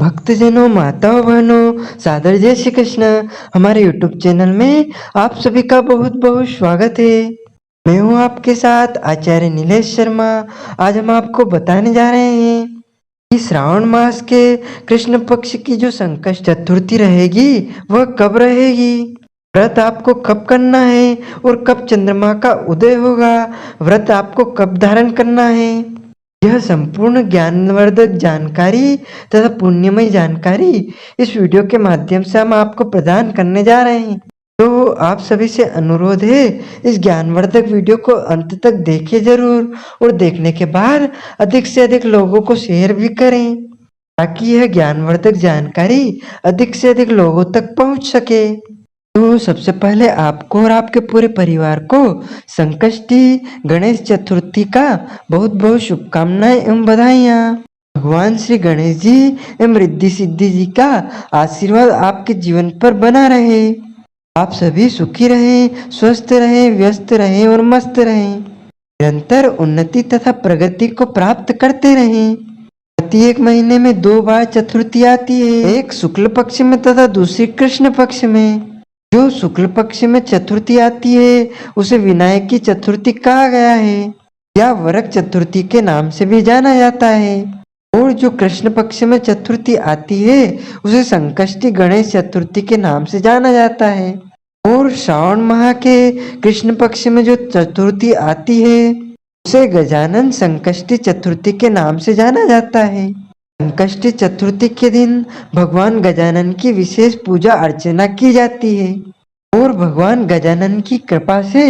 भक्तजनों, माताओं, बहनों, सादर जय श्री कृष्ण। हमारे YouTube चैनल में आप सभी का बहुत बहुत स्वागत है। मैं हूँ आपके साथ आचार्य नीलेश शर्मा। आज हम आपको बताने जा रहे हैं कि श्रावण मास के कृष्ण पक्ष की जो संकष्ट चतुर्थी रहेगी वह कब रहेगी, व्रत आपको कब करना है और कब चंद्रमा का उदय होगा, व्रत आपको कब धारण करना है। यह संपूर्ण ज्ञानवर्धक जानकारी तथा पुण्यमय जानकारी इस वीडियो के माध्यम से हम आपको प्रदान करने जा रहे हैं। तो आप सभी से अनुरोध है, इस ज्ञानवर्धक वीडियो को अंत तक देखें जरूर और देखने के बाद अधिक से अधिक लोगों को शेयर भी करें ताकि यह ज्ञानवर्धक जानकारी अधिक से अधिक लोगों तक पहुंच सके। तो सबसे पहले आपको और आपके पूरे परिवार को संकष्टी गणेश चतुर्थी का बहुत बहुत शुभकामनाएं एवं बधाइयाँ। भगवान श्री गणेश जी एवं रिद्धि सिद्धि जी का आशीर्वाद आपके जीवन पर बना रहे। आप सभी सुखी रहें, स्वस्थ रहें, व्यस्त रहें और मस्त रहें। निरंतर उन्नति तथा प्रगति को प्राप्त करते रहें। प्रत्येक महीने में 2 बार चतुर्थी आती है, एक शुक्ल पक्ष में तथा दूसरी कृष्ण पक्ष में। जो शुक्ल पक्ष में चतुर्थी आती है उसे विनायक की चतुर्थी कहा गया है या वरक चतुर्थी के नाम से भी जाना जाता है। और जो कृष्ण पक्ष में चतुर्थी आती है उसे संकष्टी गणेश चतुर्थी के नाम से जाना जाता है। और श्रावण माह के कृष्ण पक्ष में जो चतुर्थी आती है उसे गजानन संकष्टी चतुर्थी के नाम से जाना जाता है। संकष्टी चतुर्थी के दिन भगवान गजानन की विशेष पूजा अर्चना की जाती है और भगवान गजानन की कृपा से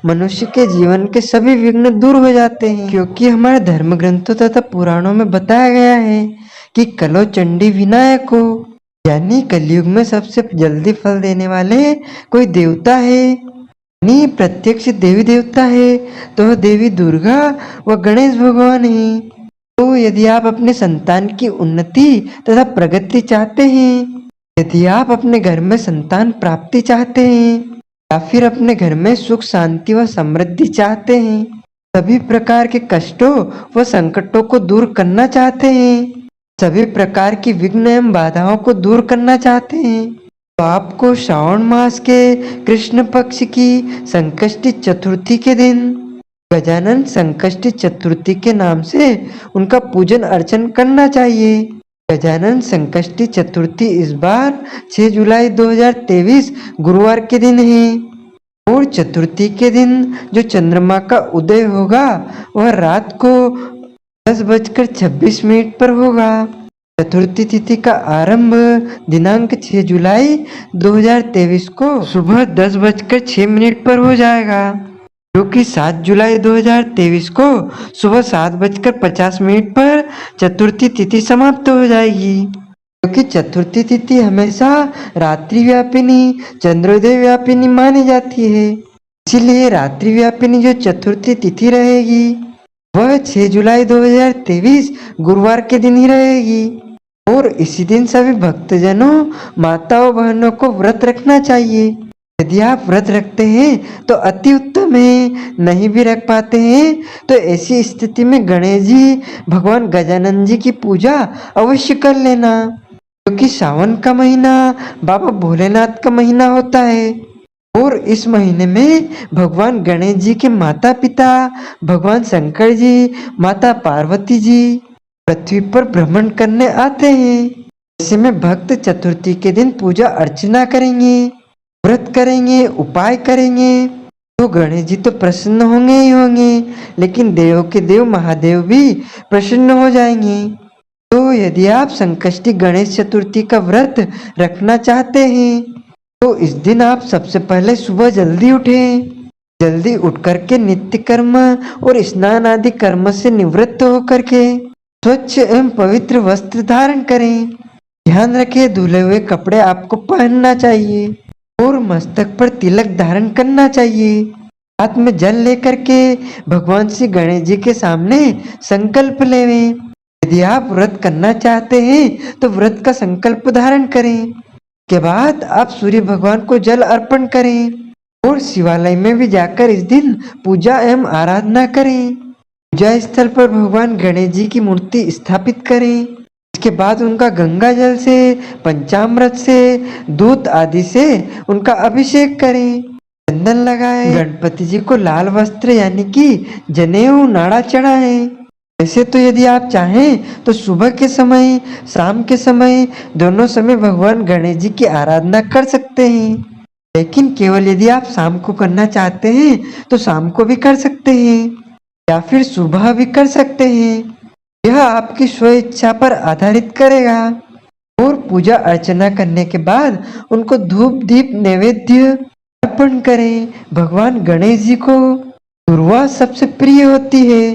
मनुष्य के जीवन के सभी विघ्न दूर हो जाते हैं, क्योंकि हमारे धर्म ग्रंथों तथा पुराणों में बताया गया है कि कलो चंडी विनायक को, यानी कलयुग में सबसे जल्दी फल देने वाले कोई देवता है, यानी प्रत्यक्ष देवी देवता है तो देवी दुर्गा व गणेश भगवान है। तो यदि आप अपने संतान की उन्नति तथा प्रगति चाहते हैं, यदि आप अपने घर में संतान प्राप्ति चाहते हैं या फिर अपने घर में सुख शांति व समृद्धि चाहते हैं, सभी प्रकार के कष्टों व संकटों को दूर करना चाहते हैं, सभी प्रकार की विघ्न एवं बाधाओं को दूर करना चाहते हैं, तो आपको श्रावण मास के कृष्ण पक्ष की संकष्टी चतुर्थी के दिन गजानन संकष्टी चतुर्थी के नाम से उनका पूजन अर्चन करना चाहिए। गजानन संकष्टी चतुर्थी इस बार 6 जुलाई 2023 गुरुवार के दिन है और चतुर्थी के दिन जो चंद्रमा का उदय होगा वह रात को 10:26 पर होगा। चतुर्थी तिथि का आरंभ दिनांक 6 जुलाई 2023 को सुबह 10:06 पर हो जाएगा, जो कि 7 जुलाई 2023 को सुबह 7:50 पर चतुर्थी तिथि समाप्त हो जाएगी। क्योंकि चतुर्थी तिथि हमेशा रात्रि व्यापिनी चंद्रोदय व्यापिनी मानी जाती है, इसीलिए रात्रि व्यापिनी जो चतुर्थी तिथि रहेगी वह 6 जुलाई 2023 गुरुवार के दिन ही रहेगी। और इसी दिन सभी भक्तजनों, माताओं, बहनों को व्रत रखना चाहिए। यदि आप व्रत रखते हैं तो अति उत्तम है, नहीं भी रख पाते हैं तो ऐसी स्थिति में गणेश जी, भगवान गजानन जी की पूजा अवश्य कर लेना, क्योंकि सावन का महीना बाबा भोलेनाथ का महीना होता है और इस महीने में भगवान गणेश जी के माता पिता भगवान शंकर जी, माता पार्वती जी पृथ्वी पर भ्रमण करने आते हैं। ऐसे में भक्त चतुर्थी के दिन पूजा अर्चना करेंगे, व्रत करेंगे, उपाय करेंगे तो गणेश जी तो प्रसन्न होंगे ही होंगे, लेकिन देवों के देव महादेव भी प्रसन्न हो जाएंगे। तो यदि आप संकष्टी गणेश चतुर्थी का व्रत रखना चाहते हैं तो इस दिन आप सबसे पहले सुबह जल्दी उठें, जल्दी उठ करके नित्य कर्म और स्नान आदि कर्म से निवृत्त होकर के स्वच्छ एवं पवित्र वस्त्र धारण करें। ध्यान रखें, धुले हुए कपड़े आपको पहनना चाहिए और मस्तक पर तिलक धारण करना चाहिए। हाथ में जल लेकर के भगवान श्री गणेश जी के सामने संकल्प लेवें। यदि आप व्रत करना चाहते हैं तो व्रत का संकल्प धारण करें। के बाद आप सूर्य भगवान को जल अर्पण करें और शिवालय में भी जाकर इस दिन पूजा एवं आराधना करें। पूजा स्थल पर भगवान गणेश जी की मूर्ति स्थापित करें। इसके बाद उनका गंगा जल से, पंचामृत से, दूध आदि से उनका अभिषेक करें। चंदन लगाएं। गणपति जी को लाल वस्त्र यानी कि जनेऊ नाड़ा चढ़ाएं। वैसे तो यदि आप चाहें तो सुबह के समय, शाम के समय, दोनों समय भगवान गणेश जी की आराधना कर सकते हैं। लेकिन केवल यदि आप शाम को करना चाहते हैं तो शाम को भी कर सकते हैं या फिर सुबह भी कर सकते हैं। यह आपकी स्व इच्छा पर आधारित करेगा। और पूजा अर्चना करने के बाद उनको धूप दीप नैवेद्य अर्पण करें। भगवान गणेश जी को दुर्वा सबसे प्रिय होती है।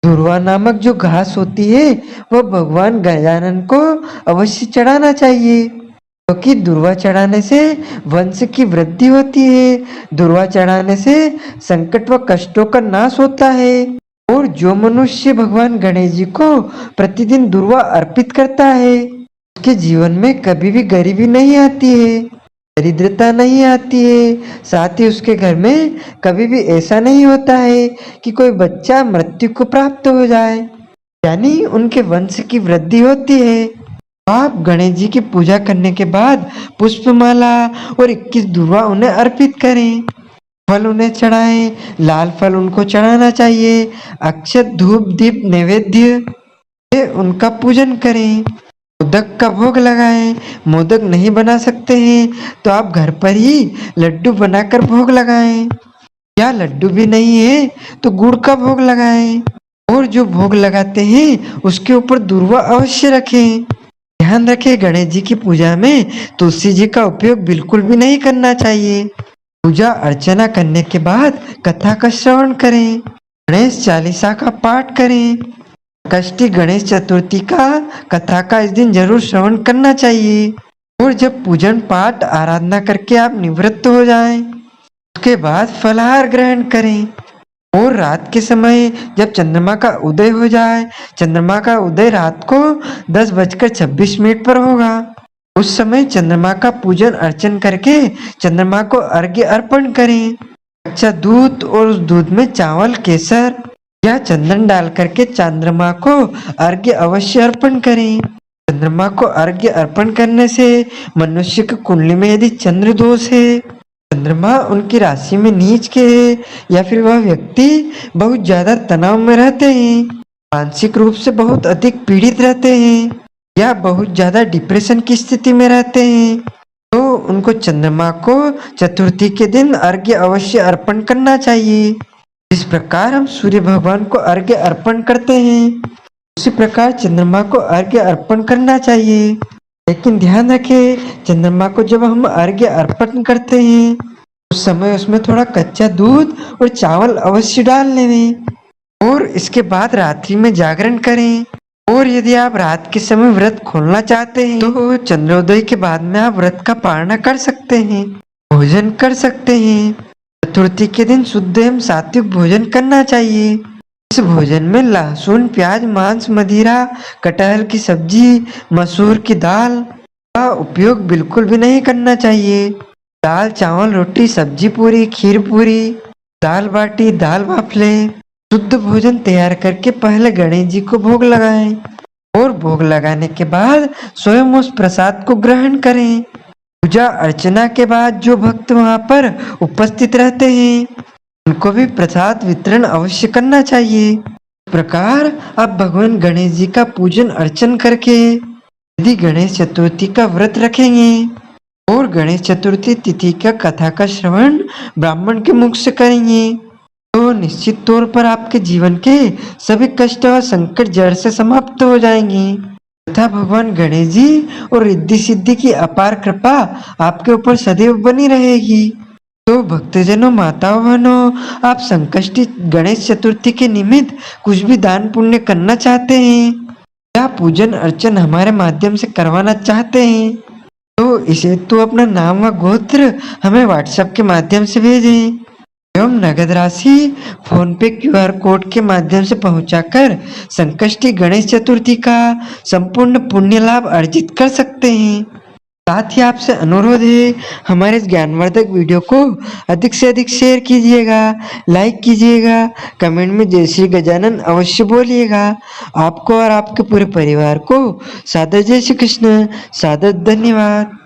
दुर्वा नामक जो घास होती है वह भगवान गजानन को अवश्य चढ़ाना चाहिए, क्योंकि दुर्वा चढ़ाने से वंश की वृद्धि होती है। दुर्वा चढ़ाने से संकट व कष्टों का नाश होता है। और जो मनुष्य भगवान गणेश जी को प्रतिदिन दुर्वा अर्पित करता है उसके जीवन में कभी भी गरीबी नहीं आती है, दरिद्रता नहीं आती है। साथ ही उसके घर में कभी भी ऐसा नहीं होता है कि कोई बच्चा मृत्यु को प्राप्त हो जाए, यानी उनके वंश की वृद्धि होती है। आप गणेश जी की पूजा करने के बाद पुष्पमाला और 21 दुर्वा उन्हें अर्पित करें। फल उन्हें चढ़ाएं। लाल फल उनको चढ़ाना चाहिए। अक्षत धूप दीप नैवेद्य से उनका पूजन करें। मोदक का भोग लगाएं। मोदक नहीं बना सकते हैं तो आप घर पर ही लड्डू बनाकर भोग लगाएं, या लड्डू भी नहीं है तो गुड़ का भोग लगाएं। और जो भोग लगाते हैं उसके ऊपर दुर्वा अवश्य रखें। ध्यान रखें, गणेश जी की पूजा में तुलसी जी का उपयोग बिल्कुल भी नहीं करना चाहिए। पूजा अर्चना करने के बाद कथा का श्रवण करें। गणेश चालीसा का पाठ करें। कष्टी गणेश चतुर्थी का कथा का इस दिन जरूर श्रवण करना चाहिए। और जब पूजन पाठ आराधना करके आप निवृत्त हो जाएं, उसके बाद फलाहार ग्रहण करें। और रात के समय जब चंद्रमा का उदय हो जाए, चंद्रमा का उदय रात को 10:26 पर होगा, उस समय चंद्रमा का पूजन अर्चन करके चंद्रमा को अर्घ्य अर्पण करें। अच्छा दूध और उस दूध में चावल, केसर या चंदन डाल करके चंद्रमा को अर्घ्य अवश्य अर्पण करें। चंद्रमा को अर्घ्य अर्पण करने से मनुष्य की कुंडली में यदि चंद्र दोष है, चंद्रमा उनकी राशि में नीच के है, या फिर वह व्यक्ति बहुत ज्यादा तनाव में रहते हैं, मानसिक रूप से बहुत अधिक पीड़ित रहते हैं, या बहुत ज्यादा डिप्रेशन की स्थिति में रहते हैं, तो उनको चंद्रमा को चतुर्थी के दिन अर्घ्य अवश्य अर्पण करना चाहिए। जिस प्रकार हम सूर्य भगवान को अर्घ्य अर्पण करते हैं, उसी प्रकार चंद्रमा को अर्घ्य अर्पण करना चाहिए। लेकिन ध्यान रखें, चंद्रमा को जब हम अर्घ्य अर्पण करते हैं उस समय उसमें थोड़ा कच्चा दूध और चावल अवश्य डाल लें। और इसके बाद रात्रि में जागरण करें। और यदि आप रात के समय व्रत खोलना चाहते हैं तो चंद्रोदय के बाद में आप व्रत का पालना कर सकते हैं, भोजन कर सकते हैं। चतुर्थी के दिन शुद्ध एवं सात्विक भोजन करना चाहिए। इस भोजन में लहसुन, प्याज, मांस, मदिरा, कटहल की सब्जी, मसूर की दाल का उपयोग बिल्कुल भी नहीं करना चाहिए। दाल, चावल, रोटी, सब्जी पूरी, खीर पूरी, दाल बाटी, दाल बाफले, शुद्ध भोजन तैयार करके पहले गणेश जी को भोग लगाएं। और भोग लगाने के बाद स्वयं उस प्रसाद को ग्रहण करें। पूजा अर्चना के बाद जो भक्त वहां पर उपस्थित रहते हैं उनको भी प्रसाद वितरण अवश्य करना चाहिए। इस प्रकार आप भगवान गणेश जी का पूजन अर्चन करके यदि गणेश चतुर्थी का व्रत रखेंगे और गणेश चतुर्थी तिथि का कथा का श्रवण ब्राह्मण के मुख से करेंगे तो निश्चित तौर पर आपके जीवन के सभी कष्ट और संकट जड़ से समाप्त हो जाएंगे तथा भगवान गणेश जी और रिद्धि सिद्धि की अपार कृपा आपके ऊपर सदैव बनी रहेगी। तो भक्तजनों, माताओं, बहनों, आप संकष्टी गणेश चतुर्थी के निमित्त कुछ भी दान पुण्य करना चाहते हैं या पूजन अर्चन हमारे माध्यम से करवाना चाहते हैं तो इसे तो अपना नाम व गोत्र हमें व्हाट्सएप के माध्यम से भेजें एवं नगद राशि फोन पे QR कोड के माध्यम से पहुंचाकर संकष्टी गणेश चतुर्थी का संपूर्ण पुण्य लाभ अर्जित कर सकते हैं। साथ ही आपसे अनुरोध है हमारे इस ज्ञानवर्धक वीडियो को अधिक से अधिक शेयर कीजिएगा, लाइक कीजिएगा, कमेंट में जय श्री गजानन अवश्य बोलिएगा। आपको और आपके पूरे परिवार को सादर जय श्री कृष्ण, सादर धन्यवाद।